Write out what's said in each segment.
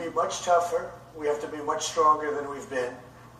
be much tougher. We have to be much stronger than we've been.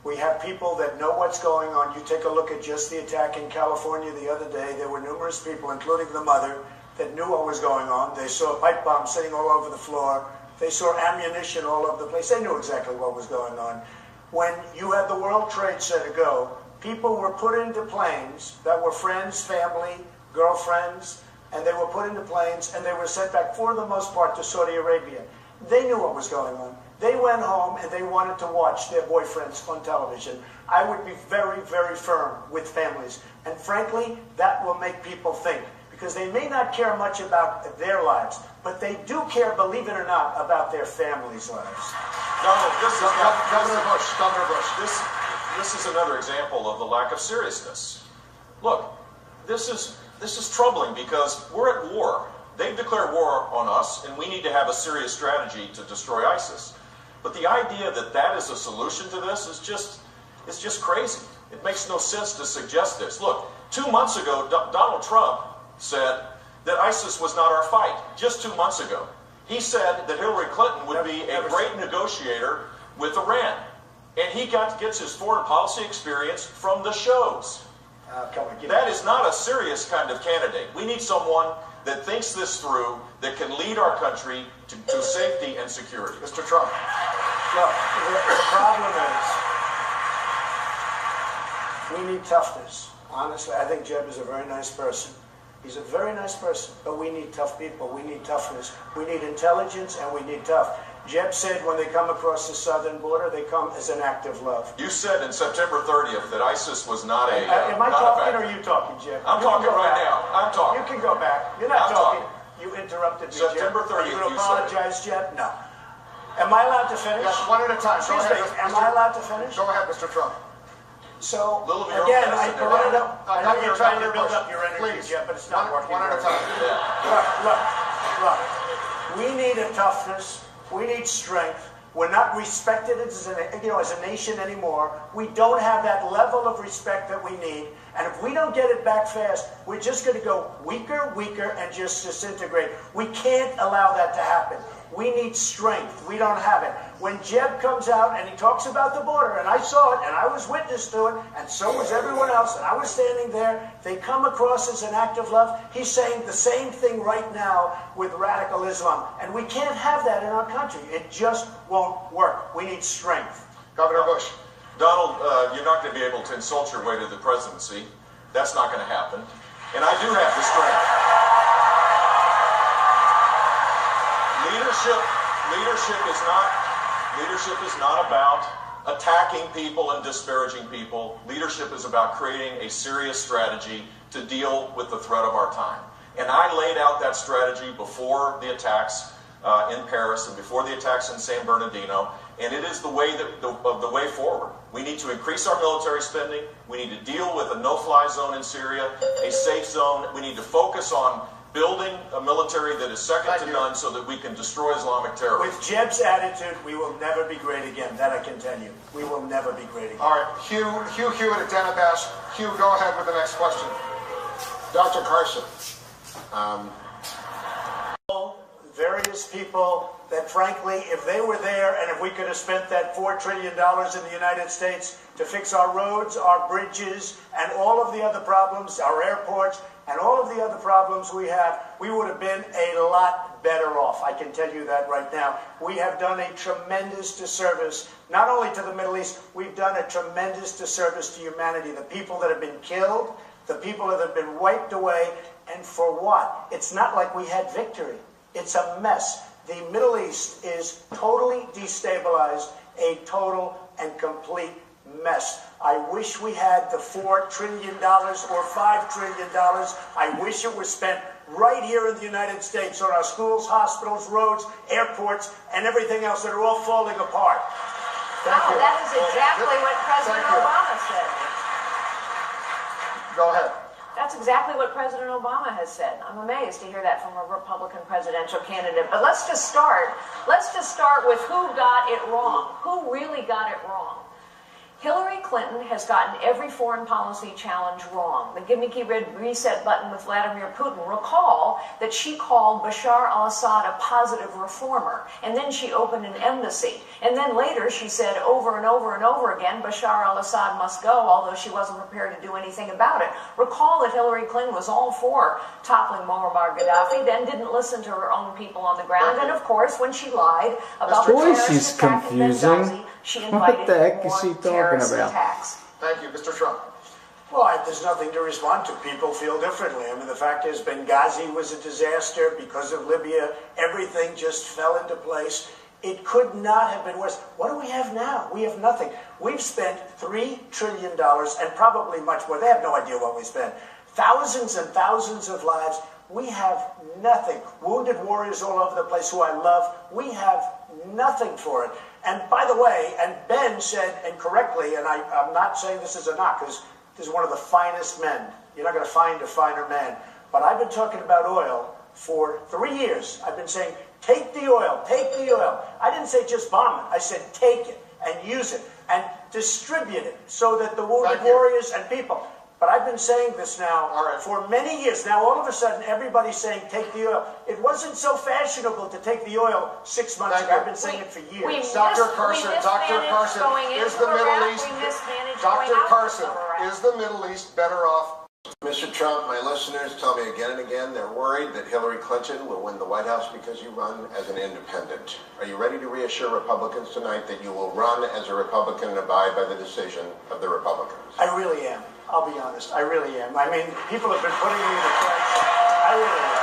We have people that know what's going on. You take a look at just the attack in California the other day. There were numerous people, including the mother, that knew what was going on. They saw pipe bombs sitting all over the floor. They saw ammunition all over the place. They knew exactly what was going on. When you had the World Trade Center go, people were put into planes that were friends, family, girlfriends, and they were put into planes and they were sent back, for the most part, to Saudi Arabia. They knew what was going on. They went home and they wanted to watch their boyfriends on television. I would be very, very firm with families. And frankly, that will make people think. Because they may not care much about their lives, but they do care, believe it or not, about their families' lives. Donald, Governor Bush, this is another example of the lack of seriousness. Look, this is troubling because we're at war. They've declared war on us, and we need to have a serious strategy to destroy ISIS. But the idea that that is a solution to this is just crazy. It makes no sense to suggest this. Look, 2 months ago, Donald Trump said that ISIS was not our fight, just 2 months ago. He said that Hillary Clinton would be a great negotiator with Iran. And he gets his foreign policy experience from the shows. That is not a serious kind of candidate. We need someone that thinks this through, that can lead our country to safety and security. Mr. Trump. Look, the problem is, we need toughness. Honestly, I think Jeb is a very nice person. He's a very nice person, but we need tough people. We need toughness. We need intelligence, and we need tough. Jeb said when they come across the southern border, they come as an act of love. You said in September 30th that ISIS was not a... Am I talking or are you talking, Jeb? I'm talking right now. I'm talking. You can go back. You're not talking. You interrupted me, September 30th, Are you going to apologize, Jeb? No. Am I allowed to finish? Yes, one at a time. Excuse me. Am I allowed to finish? Go ahead, Mr. Trump. So, again, I brought it up. I know you're trying to build up your energy, Please. Jeb, but it's not working. One at a time. Look. We need a toughness. We need strength. We're not respected as a nation anymore. We don't have that level of respect that we need. And if we don't get it back fast, we're just going to go weaker, and just disintegrate. We can't allow that to happen. We need strength. We don't have it. When Jeb comes out and he talks about the border, and I saw it, and I was witness to it, and so was everyone else, and I was standing there, they come across as an act of love. He's saying the same thing right now with radical Islam. And we can't have that in our country. It just won't work. We need strength. Governor Bush. Donald, you're not going to be able to insult your way to the presidency. That's not going to happen. And I do have the strength. Leadership is not about attacking people and disparaging people. Leadership is about creating a serious strategy to deal with the threat of our time. And I laid out that strategy before the attacks in Paris and before the attacks in San Bernardino, and it is the way forward. We need to increase our military spending. We need to deal with a no-fly zone in Syria, a safe zone. We need to focus on building a military that is second to none so that we can destroy Islamic terrorism. With Jeb's attitude, we will never be great again. That I can tell you. We will never be great again. All right, Hugh Hewitt at Danabash. Hugh, go ahead with the next question. Dr. Carson. Various people that, frankly, if they were there and if we could have spent that $4 trillion in the United States to fix our roads, our bridges, and all of the other problems, our airports, and all of the other problems we have, we would have been a lot better off. I can tell you that right now. We have done a tremendous disservice, not only to the Middle East, we've done a tremendous disservice to humanity. The people that have been killed, the people that have been wiped away, and for what? It's not like we had victory. It's a mess. The Middle East is totally destabilized, a total and complete mess. I wish we had the $4 trillion or $5 trillion. I wish it was spent right here in the United States on our schools, hospitals, roads, airports, and everything else that are all falling apart. Thank you. That is exactly what President Obama said. Go ahead. That's exactly what President Obama has said. I'm amazed to hear that from a Republican presidential candidate. But let's just start with who got it wrong. Who really got it wrong? Hillary Clinton has gotten every foreign policy challenge wrong. The gimmicky red reset button with Vladimir Putin. Recall that she called Bashar al-Assad a positive reformer, and then she opened an embassy. And then later she said over and over and over again, Bashar al-Assad must go, although she wasn't prepared to do anything about it. Recall that Hillary Clinton was all for toppling Muammar Gaddafi, then didn't listen to her own people on the ground. And of course, when she lied about the terrorist attack in Benghazi, she invited What the heck is she more talking terrorist about? attacks. Thank you, Mr. Trump. Well, there's nothing to respond to. People feel differently. I mean, the fact is Benghazi was a disaster because of Libya. Everything just fell into place. It could not have been worse. What do we have now? We have nothing. We've spent $3 trillion and probably much more. They have no idea what we spent. Thousands and thousands of lives. We have nothing. Wounded warriors all over the place who I love. We have nothing for it. And by the way, and Ben said, and correctly, and I'm not saying this is a knock, because this is one of the finest men. You're not going to find a finer man. But I've been talking about oil for 3 years. I've been saying, take the oil, take the oil. I didn't say just bomb it. I said take it and use it and distribute it so that the wounded warriors and people. But I've been saying this now for many years. Now, all of a sudden, everybody's saying take the oil. It wasn't so fashionable to take the oil 6 months ago. I've been saying it for years. Dr. Carson, is the Middle East, Dr. Carson, is the Middle East better off? Mr. Trump, my listeners tell me again and again they're worried that Hillary Clinton will win the White House because you run as an independent. Are you ready to reassure Republicans tonight that you will run as a Republican and abide by the decision of the Republicans? I really am. I'll be honest. I really am. I mean, people have been putting me to press. I really am.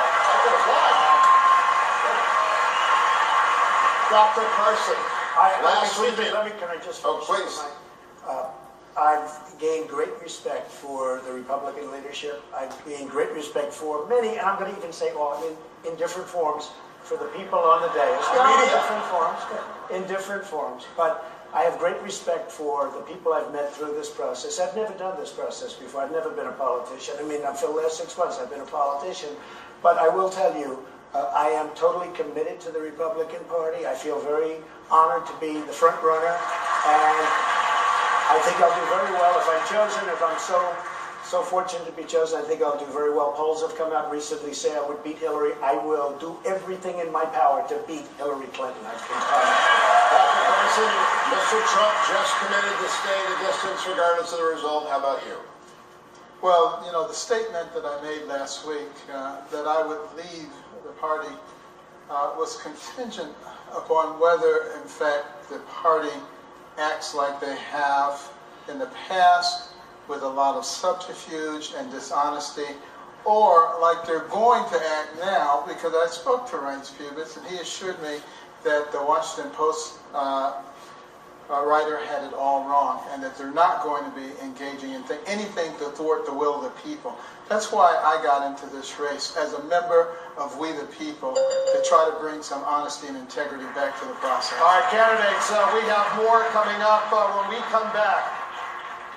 Dr. Carson, can I just finish? Oh, please. I've gained great respect for the Republican leadership. I've gained great respect for many, and I'm going to even say all, in different forms, for the people on the dais. In different forms. But I have great respect for the people I've met through this process. I've never done this process before. I've never been a politician. I mean, for the last 6 months, I've been a politician. But I will tell you, I am totally committed to the Republican Party. I feel very honored to be the front runner. And I think I'll do very well if I'm chosen. If I'm so fortunate to be chosen, I think I'll do very well. Polls have come out recently say I would beat Hillary. I will do everything in my power to beat Hillary Clinton. Dr. Carson, Mr. Trump just committed to staying the distance regardless of the result. How about you? Well, you know, the statement that I made last week that I would leave the party was contingent upon whether, in fact, the party acts like they have in the past with a lot of subterfuge and dishonesty, or like they're going to act now, because I spoke to Reince Priebus and he assured me that the Washington Post writer had it all wrong and that they're not going to be engaging in anything to thwart the will of the people. That's why I got into this race as a member of We the People to try to bring some honesty and integrity back to the process. All right, candidates, we have more coming up when we come back.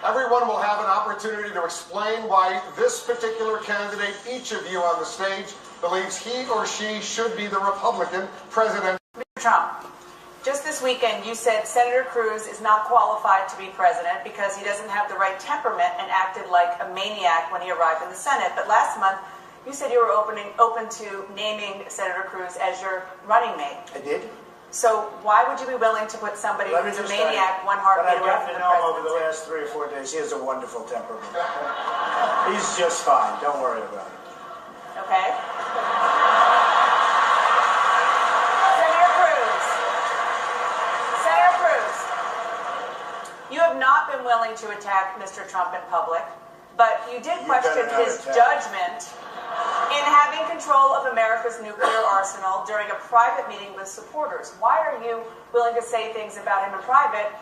Everyone will have an opportunity to explain why this particular candidate, each of you on the stage, believes he or she should be the Republican president. Mr. Trump, just this weekend you said Senator Cruz is not qualified to be president because he doesn't have the right temperament and acted like a maniac when he arrived in the Senate. But last month you said you were open to naming Senator Cruz as your running mate. I did. So why would you be willing to put somebody who's a maniac one heartbeat away from the presidency? But I've gotten to know him over the last 3 or 4 days. He has a wonderful temperament. He's just fine. Don't worry about it. Okay. Senator Cruz, you have not been willing to attack Mr. Trump in public, but you did question his judgment in having control of America's nuclear arsenal during a private meeting with supporters. Why are you willing to say things about him in private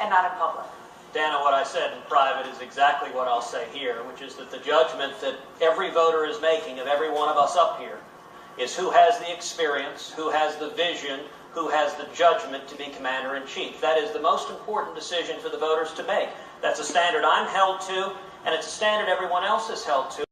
and not in public? Dana, what I said in private is exactly what I'll say here, which is that the judgment that every voter is making of every one of us up here is who has the experience, who has the vision, who has the judgment to be commander-in-chief. That is the most important decision for the voters to make. That's a standard I'm held to, and it's a standard everyone else is held to.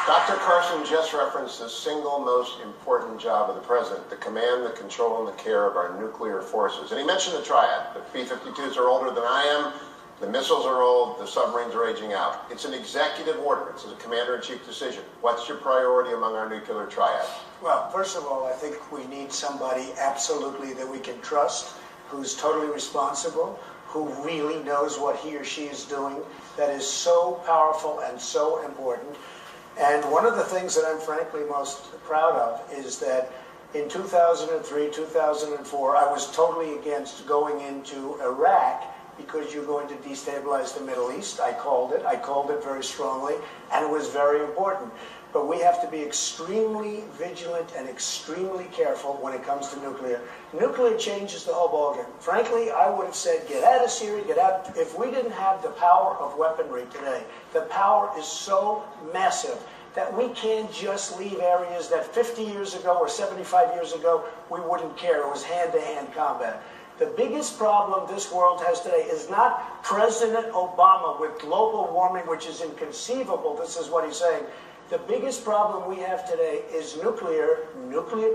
Dr. Carson just referenced the single most important job of the president, the command, the control, and the care of our nuclear forces. And he mentioned the triad. The B-52s are older than I am. The missiles are old. The submarines are aging out. It's an executive order. It's a commander-in-chief decision. What's your priority among our nuclear triad? Well, first of all, I think we need somebody absolutely that we can trust, who's totally responsible, who really knows what he or she is doing. That is so powerful and so important. And one of the things that I'm frankly most proud of is that in 2003, 2004, I was totally against going into Iraq because you're going to destabilize the Middle East. I called it very strongly, and it was very important. But we have to be extremely vigilant and extremely careful when it comes to nuclear. Nuclear changes the whole ballgame. Frankly, I would have said, get out of Syria, get out. If we didn't have the power of weaponry today, the power is so massive that we can't just leave areas that 50 years ago or 75 years ago, we wouldn't care. It was hand-to-hand combat. The biggest problem this world has today is not President Obama with global warming, which is inconceivable. This is what he's saying. The biggest problem we have today is nuclear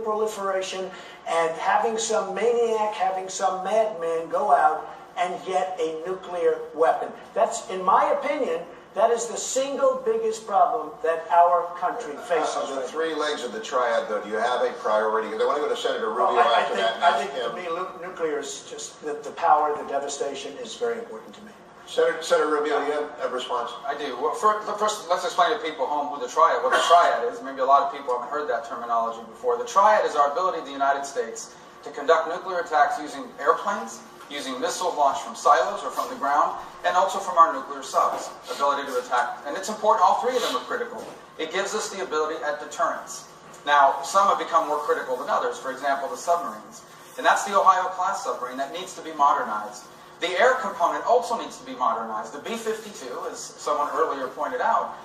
proliferation, and having some maniac, having some madman go out and get a nuclear weapon. That's, in my opinion, that is the single biggest problem that our country faces. Of the three legs of the triad, though, do you have a priority? Because I want to go to Senator Rubio after that. I think to me, nuclear is just the power, the devastation is very important to me. Senator Rubio, do you have a response? I do. Well, first, let's explain to people home what the triad is. Maybe a lot of people haven't heard that terminology before. The triad is our ability of the United States to conduct nuclear attacks using airplanes, using missiles launched from silos or from the ground, and also from our nuclear subs, ability to attack. And it's important, all three of them are critical. It gives us the ability at deterrence. Now, some have become more critical than others, for example, the submarines. And that's the Ohio-class submarine that needs to be modernized. The air component also needs to be modernized. The B-52, as someone earlier pointed out,